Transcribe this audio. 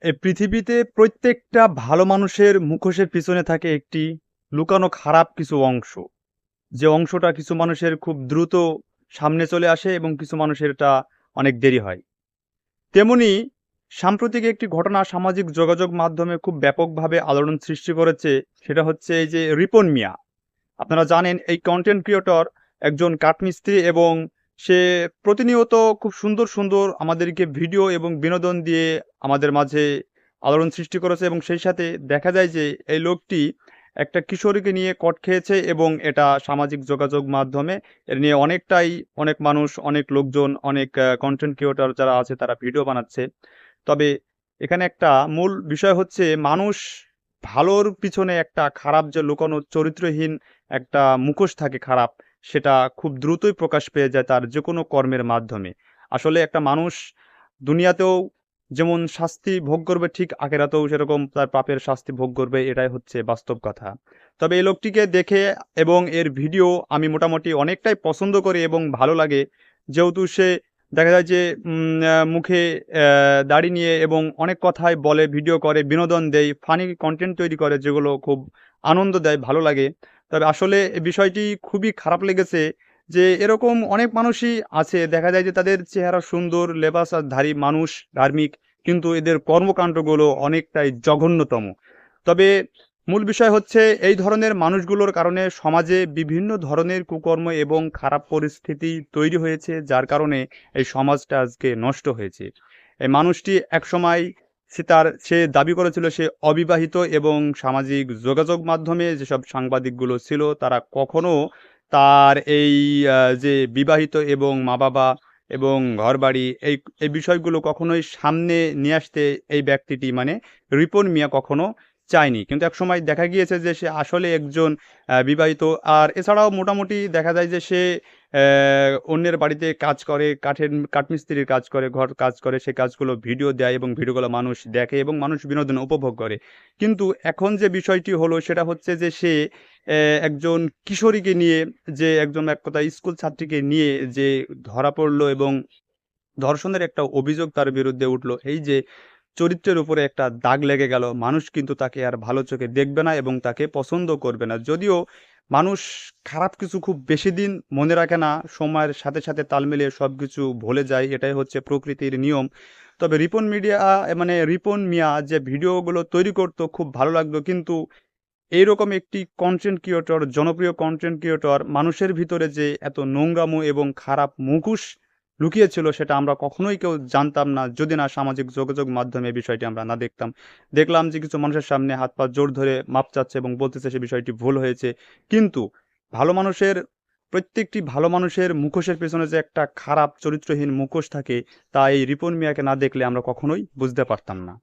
এই পৃথিবীতে প্রত্যেকটা ভালো মানুষের মুখোশের পিছনে থাকে একটি লুকানো খারাপ কিছু অংশ। যে অংশটা কিছু মানুষের খুব দ্রুত সামনে চলে আসে এবং কিছু মানুষের এটা অনেক দেরি হয়। তেমনি সাম্প্রতিক একটি ঘটনা সামাজিক যোগাযোগ মাধ্যমে খুব ব্যাপকভাবে আলোড়ন সৃষ্টি করেছে। সেটা হচ্ছে এই যে রিপন মিয়া। আপনারা জানেন এই কনটেন্ট ক্রিয়েটর একজন কাঠমিস্ত্রি এবং সে প্রতিনিয়ত খুব সুন্দর, সুন্দর আমাদেরকে ভিডিও এবং বিনোদন দিয়ে আমাদের মাঝে আলোড়ন সৃষ্টি করেছে এবং সেই সাথে দেখা যায় যে এই লোকটি একটা কিশোরীকে নিয়ে কট খেয়েছে এবং এটা সামাজিক যোগাযোগ মাধ্যমে এ নিয়ে অনেক মানুষ, অনেক লোকজন, অনেক কনটেন্ট ক্রিয়েটর যারা আছে তারা ভিডিও বানাচ্ছে। তবে এখানে একটা মূল বিষয় হচ্ছে মানুষ ভালোর পিছনে একটা খারাপ যে লুকানো চরিত্রহীন একটা মুখোশ থাকে খারাপ, সেটা খুব দ্রুতই প্রকাশ পেয়ে যায় তার যেকোনো কর্মের মাধ্যমে। আসলে একটা মানুষ দুনিয়াতেও যেমন শাস্তি ভোগ করবে ঠিক আখেরাতেও সেরকম তার পাপের শাস্তি ভোগ করবে, এটাই হচ্ছে বাস্তব কথা। তবে এই লোকটিকে দেখে এবং এর ভিডিও আমি মোটামুটি অনেকটাই পছন্দ করি এবং ভালো লাগে। যেহেতু সে দেখা যায় যে মুখে দাড়ি নিয়ে এবং অনেক কথাই বলে, ভিডিও করে, বিনোদন দেয়, ফানি কনটেন্ট তৈরি করে যেগুলো খুব আনন্দ দেয়, ভালো লাগে। তবে আসলে এই বিষয়টি খুবই খারাপ লেগেছে যে এরকম অনেক মানুষই আছে দেখা যায় যে তাদের চেহারা সুন্দর, লেবাসধারী মানুষ, ধার্মিক, কিন্তু এদের কর্মকাণ্ডগুলো অনেকটাই জঘন্যতম। তবে মূল বিষয় হচ্ছে এই ধরনের মানুষগুলোর কারণে সমাজে বিভিন্ন ধরনের কুকর্ম এবং খারাপ পরিস্থিতি তৈরি হয়েছে, যার কারণে এই সমাজটা আজকে নষ্ট হয়েছে। এই মানুষটি একসময় সে দাবি করেছিল সে অবিবাহিত এবং সামাজিক যোগাযোগ মাধ্যমে যেসব সাংবাদিকগুলো ছিল তারা কখনো তার এই যে বিবাহিত এবং মা-বাবা এবং ঘরবাড়ি এই বিষয়গুলো কখনোই সামনে নিয়ে আসতে এই ব্যক্তিটি মানে রিপন মিয়া কখনো চায়নি। কিন্তু একসময় দেখা গিয়েছে যে সে আসলে একজন বিবাহিত। আর এছাড়াও মোটামুটি দেখা যায় যে সে অন্যের বাড়িতে কাজ করে, কাঠমিস্ত্রির কাজ করে, ঘর কাজ করে। সে কাজগুলো ভিডিও দেয় এবং ভিডিওগুলো মানুষ দেখে এবং মানুষ বিনোদন উপভোগ করে। কিন্তু এখন যে বিষয়টি হলো সেটা হচ্ছে যে সে একজন কিশোরীকে নিয়ে একজন এক কথায় স্কুল ছাত্রীকে নিয়ে যে ধরা পড়লো এবং ধর্ষণের একটা অভিযোগ তার বিরুদ্ধে উঠলো। এই যে চরিত্রের উপরে একটা দাগ লেগে গেল, মানুষ কিন্তু তাকে আর ভালো চোখে দেখবে না এবং তাকে পছন্দ করবে না। যদিও মানুষ খারাপ কিছু খুব বেশিদিন মনে রাখে না, সময়ের সাথে, সাথে তাল মিলিয়ে সবকিছু ভুলে যায়। এটাই হচ্ছে প্রকৃতির নিয়ম। তবে রিপন মিয়া যে ভিডিওগুলো তৈরি করতো খুব ভালো লাগতো। কিন্তু এইরকম একটি কনটেন্ট ক্রিয়েটর, জনপ্রিয় কনটেন্ট ক্রিয়েটর মানুষের ভিতরে যে এত নোংরামো এবং খারাপ মুখোশ লুকিয়ে ছিল সেটা আমরা কখনোই কেউ জানতাম না, যদি না সামাজিক যোগাযোগ মাধ্যমে এই বিষয়টি আমরা না দেখতাম। দেখলাম যে কিছু মানুষের সামনে হাত পা জোর ধরে মাপ চাচ্ছে এবং বলতেছে সে বিষয়টি ভুল হয়েছে। কিন্তু ভালো মানুষের প্রত্যেকটি ভালো মানুষের মুখোশের পেছনে যে একটা খারাপ চরিত্রহীন মুখোশ থাকে তা এই রিপন মিয়াকে না দেখলে আমরা কখনোই বুঝতে পারতাম না।